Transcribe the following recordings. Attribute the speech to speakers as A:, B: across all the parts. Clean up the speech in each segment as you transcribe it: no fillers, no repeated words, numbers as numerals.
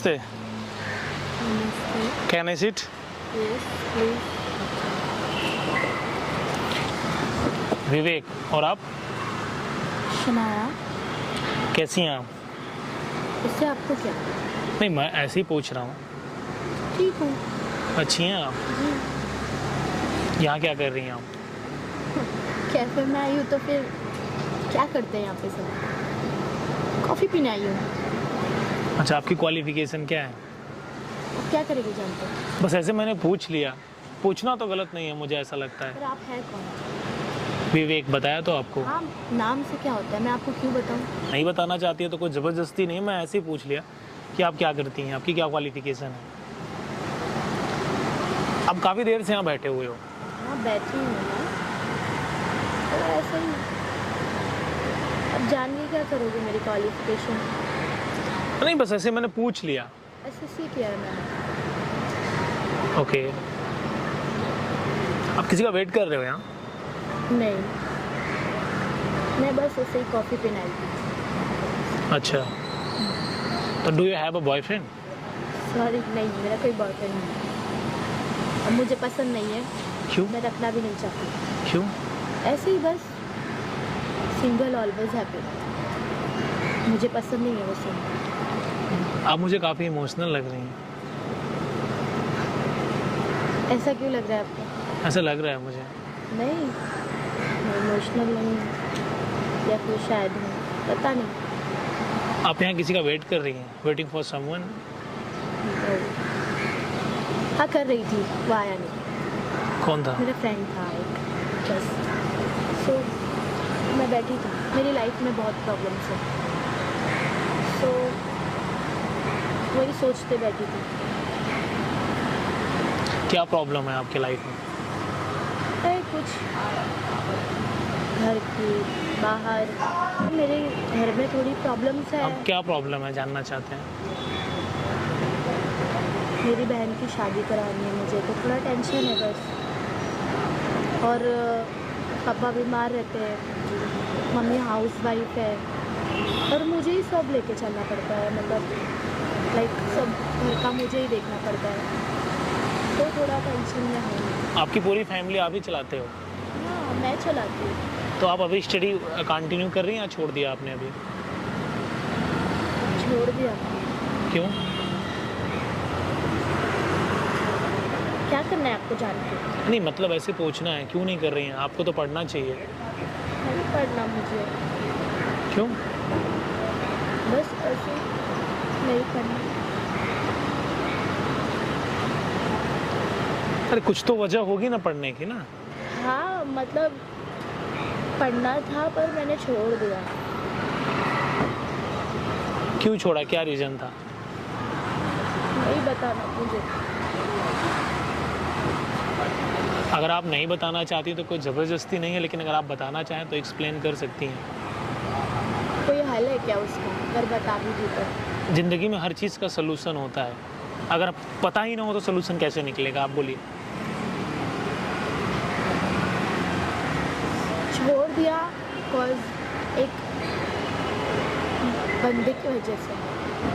A: नमस्ते।
B: नमस्ते।
A: Can I sit?
B: Yes please.
A: Vivek, और आप
B: शनाया,
A: कैसी हैं आप?
B: इससे आपको क्या?
A: नहीं, मैं ऐसे ही पूछ रहा हूँ।
B: ठीक हूँ
A: अच्छी हैं आप?
B: जी।
A: यहाँ क्या कर रही हैं आप?
B: कैफे में आई हूँ तो फिर क्या करते हैं यहाँ पे सब? कॉफ़ी पीने आई हूँ।
A: अच्छा, आपकी क्वालिफिकेशन क्या है?
B: अब क्या करेंगे जानते हो?
A: बस ऐसे मैंने पूछ लिया। पूछना तो गलत नहीं है, मुझे ऐसा लगता है।
B: पर आप हैं कौन?
A: विवेक, बताया तो आपको।
B: हाँ, नाम से क्या होता है, मैं आपको क्यों बताऊँ?
A: नहीं बताना चाहती है तो कोई ज़बरदस्ती नहीं, मैं ऐसे ही पूछ लिया कि आप क्या करती हैं, आपकी क्या क्वालिफिकेशन है। आप काफ़ी देर से यहाँ बैठे हुए हो।
B: हाँ, बैठी हूँ मैं, तो ऐसे ही। अब जान के क्या करोगे मेरी क्वालिफिकेशन?
A: नहीं, बस ऐसे मैंने पूछ लिया।
B: SSC किया है मैंने।
A: ओके। आप किसी का वेट कर रहे हो यहाँ?
B: नहीं, मैं बस ऐसे ही कॉफ़ी पीने आई थी।
A: अच्छा, तो do you have a boyfriend?
B: Sorry, नहीं, मेरा कोई बॉयफ्रेंड नहीं है। अब मुझे पसंद नहीं है।
A: क्यों?
B: मैं रखना भी नहीं चाहती।
A: क्यों?
B: ऐसे ही बस, सिंगल ऑलवेज हैप्पी। मुझे पसंद नहीं है वो सिंगल।
A: आप मुझे काफ़ी इमोशनल लग रही हैं।
B: ऐसा क्यों लग रहा है आपको?
A: ऐसा लग रहा है मुझे।
B: नहीं, मैं इमोशनल नहीं हूँ, या फिर शायद हूँ, पता नहीं।
A: आप यहाँ किसी का वेट कर रही हैं? Waiting for someone?
B: हाँ, कर रही थी, वो आया नहीं।
A: कौन था?
B: मेरा फ्रेंड था एक, बस। सो मैं बैठी थी, मेरी लाइफ में बहुत प्रॉब्लम्स है, सो वही सोचते बैठी थी।
A: क्या प्रॉब्लम है आपकी लाइफ में?
B: है कुछ घर की, बाहर, मेरे घर में थोड़ी प्रॉब्लम्स है।
A: अब क्या प्रॉब्लम है, जानना चाहते हैं?
B: मेरी बहन की शादी करानी है मुझे, तो थोड़ा टेंशन है बस। और पापा बीमार रहते हैं, मम्मी हाउसवाइफ है, और मुझे ही सब लेके चलना पड़ता है, मतलब लाइक सब घर का मुझे ही देखना पड़ता है, तो थोड़ा टेंशन में हूँ।
A: आपकी पूरी फैमिली आप ही चलाते हो?
B: हाँ, मैं चलाती हूँ।
A: तो आप अभी स्टडी कंटिन्यू कर रही हैं या छोड़ दिया आपने अभी?
B: छोड़ दिया।
A: क्यों?
B: क्या करना है आपको जान के?
A: नहीं, मतलब ऐसे पूछना है, क्यों नहीं कर रही हैं? आपको तो पढ़ना चाहिए।
B: नहीं पढ़ना मुझे,
A: क्यों?
B: बस ऐसे नहीं पढ़ना।
A: अरे कुछ तो वजह होगी ना पढ़ने की ना।
B: हाँ, मतलब पढ़ना था पर मैंने छोड़ दिया।
A: क्यों छोड़ा, क्या रीज़न था?
B: नहीं बताना मुझे।
A: अगर आप नहीं बताना चाहती तो कोई ज़बरदस्ती नहीं है, लेकिन अगर आप बताना चाहें तो एक्सप्लेन कर सकती हैं।
B: कोई हल है क्या उसका, अगर बता भी दी तो?
A: ज़िंदगी में हर चीज़ का सलूशन होता है। अगर पता ही ना हो तो सलूशन कैसे निकलेगा, आप बोलिए।
B: छोड़ दिया बिकॉज एक बंदे की वजह से।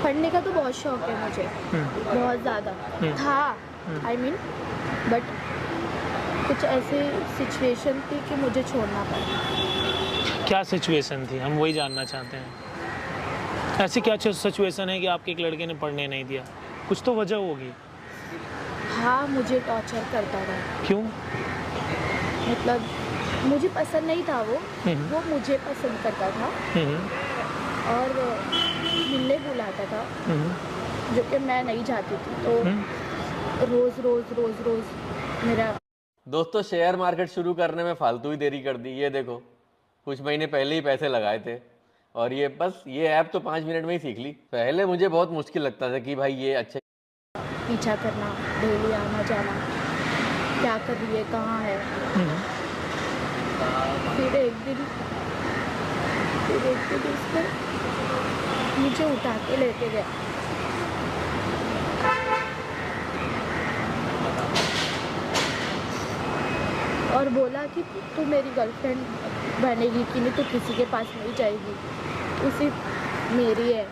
B: पढ़ने का तो बहुत शौक है मुझे, बहुत ज़्यादा था, आई मीन, बट कुछ ऐसी सिचुएशन थी कि मुझे छोड़ना पड़ा।
A: क्या सिचुएशन थी, हम वही जानना चाहते हैं। ऐसी क्या सिचुएशन है कि आपके एक लड़के ने पढ़ने नहीं दिया? कुछ तो वजह होगी।
B: हाँ, मुझे टॉर्चर करता था।
A: क्यों?
B: मतलब मुझे पसंद नहीं था वो मुझे पसंद करता था, और मिलने बुलाता था, जो कि मैं नहीं चाहती थी, तो रोज़ रोज़ रोज़ रोज़ मेरा।
C: दोस्तों, शेयर मार्केट शुरू करने में फालतू ही देरी कर दी। ये देखो, कुछ महीने पहले ही पैसे लगाए थे, और ये ऐप तो 5 मिनट में ही सीख ली। पहले मुझे बहुत मुश्किल लगता था कि भाई ये अच्छे
B: पीछा करना, डेली आना जाना, क्या कर रही है, कहाँ है। फिर एक दिन उसको नीचे उठा के लेके गया, और बोला कि तू मेरी गर्लफ्रेंड बनेगी कि नहीं, तू किसी के पास नहीं जाएगी, तू सिर्फ मेरी है।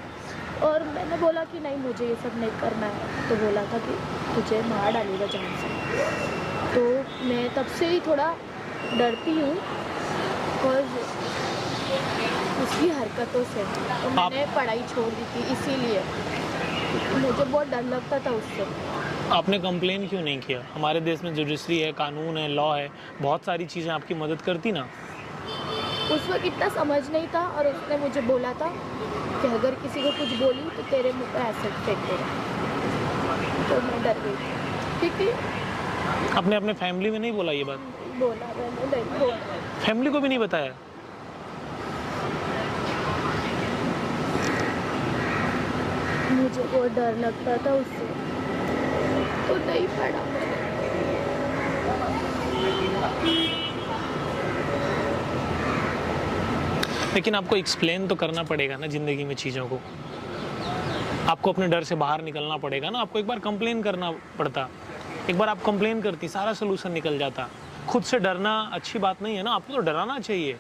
B: और मैंने बोला कि नहीं मुझे ये सब नहीं करना है, तो बोला था कि तुझे मार डालेगा जान से। तो मैं तब से ही थोड़ा डरती हूँ और उसकी हरकतों से, तो मैंने पढ़ाई छोड़ दी थी इसीलिए, मुझे बहुत डर लगता था उससे।
A: आपने कंप्लेन क्यों नहीं किया? हमारे देश में जुडिशरी है, कानून है, लॉ है, बहुत सारी चीज़ें आपकी मदद करती ना।
B: उस वक्त इतना समझ नहीं था और उसने मुझे बोला था कि अगर किसी को कुछ बोली तो तेरे मुंह पे एसिड फेंक देगा, तो मैं डर गई क्योंकि
A: आपने अपने फैमिली में नहीं बोला ये बात?
B: बोला मैंने नहीं बोला।
A: फैमिली को भी नहीं बताया?
B: मुझे बहुत डर लगता था उससे, तो नहीं पढ़ा मैंने।
A: लेकिन आपको एक्सप्लेन तो करना पड़ेगा ना ज़िंदगी में चीज़ों को। आपको अपने डर से बाहर निकलना पड़ेगा ना। आपको एक बार कंप्लेन करना पड़ता, एक बार आप कंप्लेन करती, सारा सोल्यूशन निकल जाता। खुद से डरना अच्छी बात नहीं है ना, आपको तो डराना चाहिए।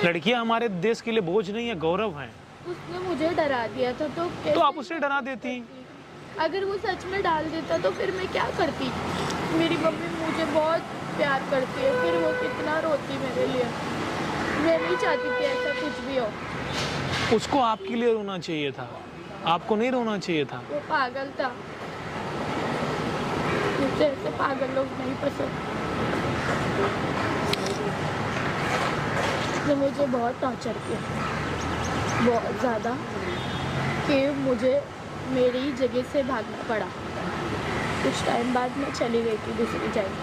A: लड़कियां हमारे देश के लिए बोझ नहीं है, गौरव है।
B: उसने मुझे डरा दिया था, तो
A: आप उसे डरा देती।
B: अगर वो सच में डाल देता तो फिर मैं क्या करती? मेरी मम्मी मुझे बहुत प्यार करती है, फिर वो कितना रोती मेरे लिए। मैं नहीं चाहती कि ऐसा कुछ भी हो।
A: उसको आपके लिए रोना चाहिए था, आपको नहीं रोना चाहिए था।
B: वो पागल था, मुझे ऐसे पागल लोग नहीं पसंद। उसने मुझे बहुत टॉर्चर किया, बहुत ज़्यादा, कि मुझे मेरी जगह से भागना पड़ा। कुछ टाइम बाद मैं चली गई थी दूसरी जगह।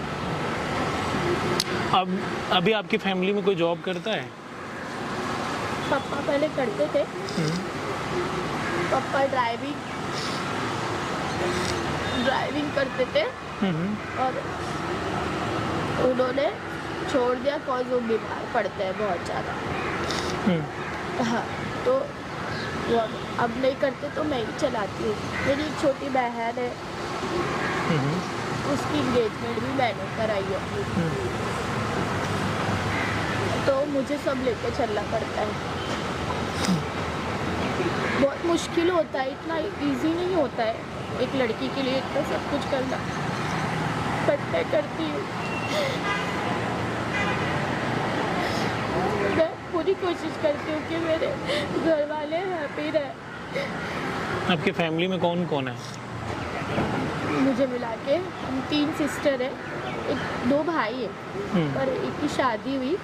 A: अब अभी आपकी फैमिली में कोई जॉब करता है?
B: पापा पहले करते थे, पापा ड्राइविंग करते थे और उन्होंने छोड़ दिया कॉज वो बीमार पड़ते हैं बहुत ज़्यादा। हाँ, तो वो अब नहीं करते, तो मैं ही चलाती हूँ। मेरी एक छोटी बहन है, उसकी इंगेजमेंट भी मैंने कराई है, तो मुझे सब लेके चलना पड़ता है। बहुत मुश्किल होता है, इतना इजी नहीं होता है एक लड़की के लिए इतना सब कुछ करना, बट मैं करती हूँ। मैं पूरी कोशिश करती हूँ कि मेरे घर वाले हैप्पी रहे।
A: आपके फैमिली में कौन कौन है?
B: मुझे मिला के हम 3 सिस्टर है, 2 भाई है, पर एक की शादी हुई।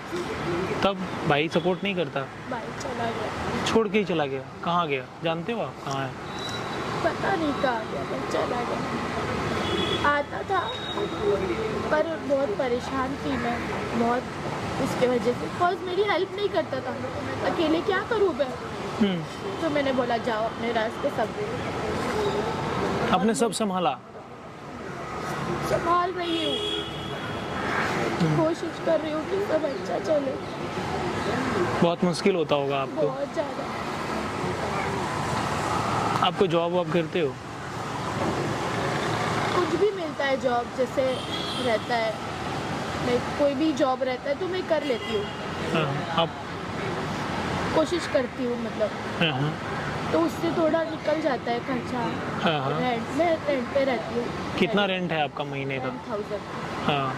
A: तब भाई सपोर्ट नहीं करता?
B: भाई चला गया,
A: छोड़ के ही चला गया। कहाँ गया जानते हो आप? कहाँ है?
B: पता नहीं कहाँ गया, पर चला गया। आता था पर बहुत परेशान थी मैं, बहुत उसके वजह से, बिकॉज मेरी हेल्प नहीं करता था। अकेले क्या करूँ मैं? तो मैंने बोला जाओ अपने रास्ते, सब
A: आपने सब संभाला?
B: संभाल रही हूँ, कोशिश कर रही हूँ कि सब अच्छा चले।
A: बहुत मुश्किल होता होगा आपको?
B: बहुत ज़्यादा।
A: आप कोई जॉब वॉब करते हो?
B: कुछ भी मिलता है जॉब, जैसे रहता है, मैं कोई भी जॉब रहता है तो मैं कर लेती हूँ।
A: आप
B: कोशिश करती हूँ मतलब, तो उससे थोड़ा निकल जाता है खर्चा। रेंट, मैं रेंट पे रहती हूँ।
A: कितना रेंट है आपका महीने का?
B: 10,000।
A: हाँ,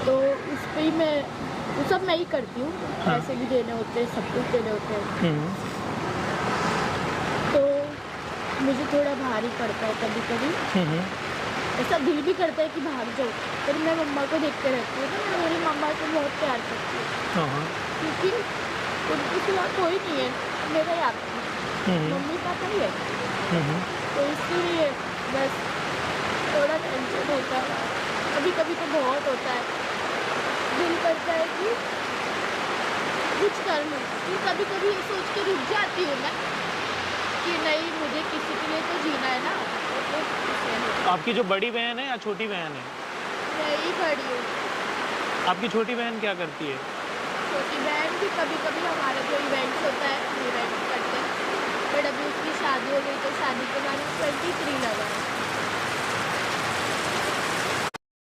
B: तो उस पर ही मैं वो सब मैं ही करती हूँ। पैसे भी देने होते हैं, सब कुछ देने होते हैं, तो मुझे थोड़ा भारी पड़ता है कभी कभी। ऐसा दिल भी करता है कि भाग जाओ, पर मैं मम्मा को देखते रहती हूँ ना, मैं मेरी मम्मा से बहुत प्यार करती हूँ, क्योंकि उनके सिवा कोई नहीं है मेरा याद, मम्मी पापा ही है। तो इसलिए बस थोड़ा टेंशन होता है, कभी कभी तो बहुत होता है, दिल करता है कि कुछ कर लूँ। कभी कभी ये सोच के रुक जाती हूँ मैं कि नहीं, मुझे किसी के लिए तो जीना है ना। तो
A: आपकी जो बड़ी बहन है या छोटी बहन है?
B: मैं ही बड़ी हूँ।
A: आपकी छोटी बहन क्या करती है?
B: छोटी बहन भी कभी कभी हमारा जो इवेंट्स होता है इवेंट्स करते हैं, बट अभी उसकी शादी हो गई, तो शादी के बाद 23 लगा है।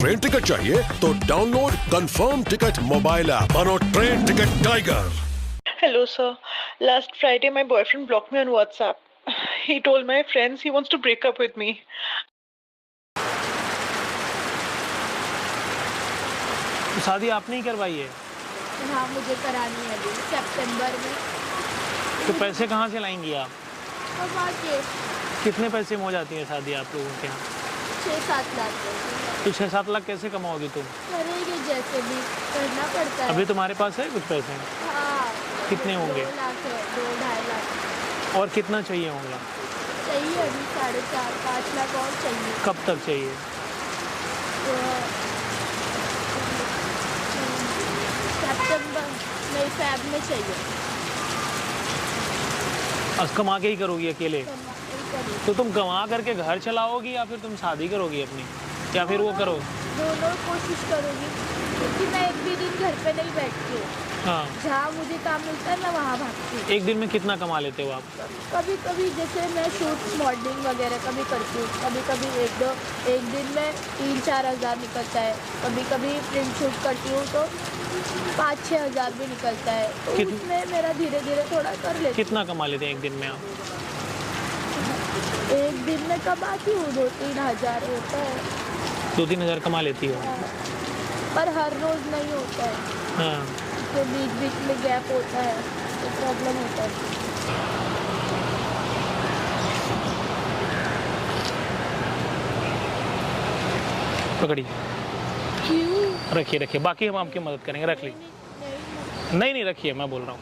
D: ट्रेन टिकट चाहिए तो download confirm ticket mobile app, बनो train ticket tiger.
E: Hello, sir. Last Friday, my boyfriend blocked me on WhatsApp. He told my friends he wants to break up with me.
A: तो शादी आपने ही करवाई है?
B: हाँ, मुझे करानी है अभी सितंबर में।
A: तो पैसे कहाँ से लाएंगी आप?
B: कमा के
A: कितने पैसे में हो जाती है शादी आप लोगों के यहाँ?
B: 6-7 लाख
A: तो 6-7 लाख कैसे कमाओगी तुम?
B: करेंगे, जैसे भी करना पड़ता है।
A: अभी तुम्हारे पास है कुछ पैसे?
B: हाँ,
A: कितने होंगे?
B: 2 लाख है, 2-2.5 लाख
A: और कितना चाहिए होगा?
B: चाहिए अभी 4.5-5 लाख और चाहिए।
A: कब तक चाहिए?
B: तो सितंबर नहीं, फ़ैब में चाहिए।
A: अब कमा के ही करोगी अकेले? तो तुम कमा करके घर चलाओगी या फिर तुम शादी करोगी अपनी, या फिर वो करो?
B: दोनों कोशिश करूँगी, क्योंकि मैं एक भी दिन घर पे नहीं बैठती हूँ।
A: हाँ।
B: जहाँ मुझे काम मिलता है मैं वहाँ भागती हूँ।
A: एक दिन में कितना कमा लेते हो आप?
B: कभी कभी जैसे मैं शूट मॉडलिंग वगैरह कभी करती हूँ, कभी कभी एक दिन में 3-4 हज़ार निकलता है। कभी कभी प्रिंट शूट करती हूँ तो 5-6 हज़ार भी निकलता है। तो उसमें मेरा धीरे धीरे थोड़ा कर लेती हूँ।
A: कितना कमा लेते हैं एक दिन में आप?
B: एक दिन में कमाती हूँ 2-3 हज़ार होता है।
A: 2-3 हज़ार कमा लेती हो?
B: पर हर रोज़ नहीं होता है,
A: हाँ।
B: तो बीच बीच में गैप होता है तो प्रॉब्लम होता है।
A: पकड़िए,
B: क्यों?
A: रखिए रखिए, बाकी हम आपकी मदद करेंगे, रख लीजिए। नहीं नहीं, रखिए, मैं बोल रहा हूँ।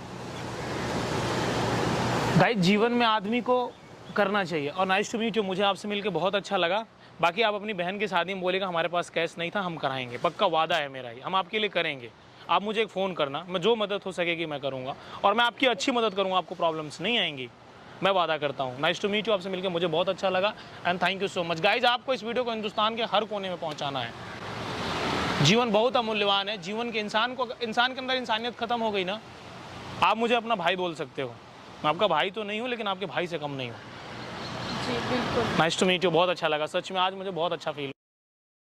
A: गाइस, जीवन में आदमी को करना चाहिए। और नाइस टू मीट यू, मुझे आपसे मिलकर बहुत अच्छा लगा। बाकी आप अपनी बहन की शादी में बोलेगा हमारे पास कैश नहीं था, हम कराएंगे, पक्का वादा है मेरा ही, हम आपके लिए करेंगे। आप मुझे एक फ़ोन करना, मैं जो मदद हो सकेगी मैं करूँगा, और मैं आपकी अच्छी मदद करूँगा, आपको प्रॉब्लम्स नहीं आएंगी, मैं वादा करता हूँ। नाइस टू मीट यू, आपसे मिलकर मुझे बहुत अच्छा लगा and thank you so much. Guys, आपको इस वीडियो को हिंदुस्तान के हर कोने में पहुँचाना है। जीवन बहुत अमूल्यवान है। जीवन के इंसान के अंदर इंसानियत खत्म हो गई ना, आप मुझे अपना भाई बोल सकते हो। मैं आपका भाई तो नहीं हूँ, लेकिन आपके भाई से कम नहीं हूँ।
B: जी बिल्कुल।
A: नाइस टू मीट यू, बहुत अच्छा लगा सच में, आज मुझे बहुत अच्छा फील